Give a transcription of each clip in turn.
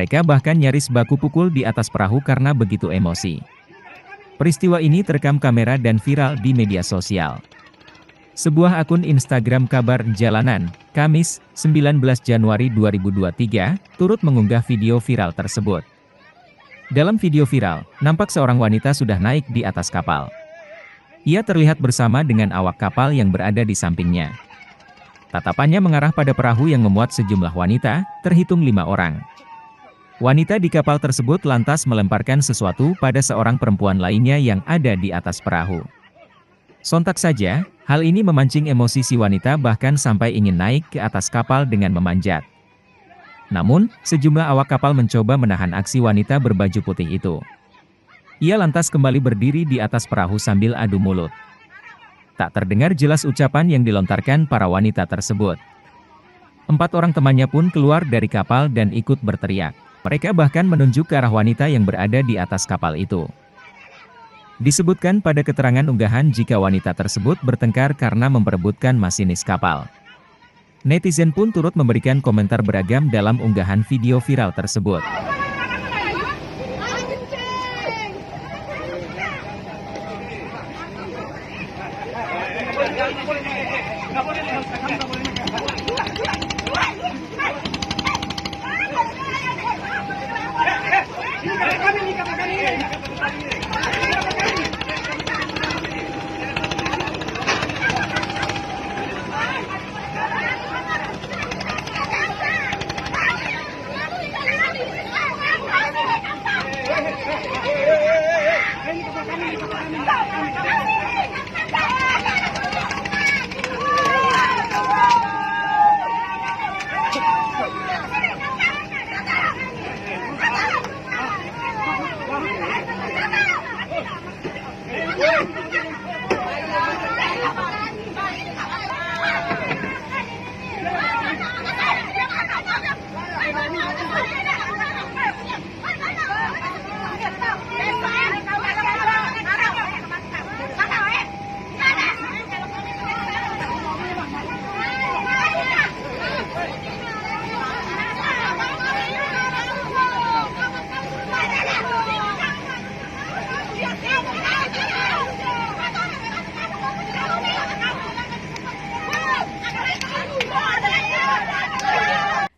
Mereka bahkan nyaris baku pukul di atas perahu karena begitu emosi. Peristiwa ini terekam kamera dan viral di media sosial. Sebuah akun Instagram Kabar Jalanan, Kamis, 19 Januari 2023, turut mengunggah video viral tersebut. Dalam video viral, nampak seorang wanita sudah naik di atas kapal. Ia terlihat bersama dengan awak kapal yang berada di sampingnya. Tatapannya mengarah pada perahu yang memuat sejumlah wanita, terhitung 5 orang. Wanita di kapal tersebut lantas melemparkan sesuatu pada seorang perempuan lainnya yang ada di atas perahu. Sontak saja, hal ini memancing emosi si wanita bahkan sampai ingin naik ke atas kapal dengan memanjat. Namun, sejumlah awak kapal mencoba menahan aksi wanita berbaju putih itu. Ia lantas kembali berdiri di atas perahu sambil adu mulut. Tak terdengar jelas ucapan yang dilontarkan para wanita tersebut. 4 orang temannya pun keluar dari kapal dan ikut berteriak. Mereka bahkan menunjuk ke arah wanita yang berada di atas kapal itu. Disebutkan pada keterangan unggahan jika wanita tersebut bertengkar karena memperebutkan masinis kapal. Netizen pun turut memberikan komentar beragam dalam unggahan video viral tersebut.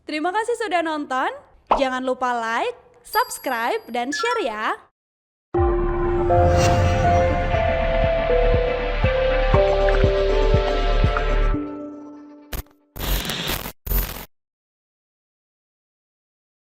Terima kasih sudah nonton. Jangan lupa like, subscribe, dan share ya.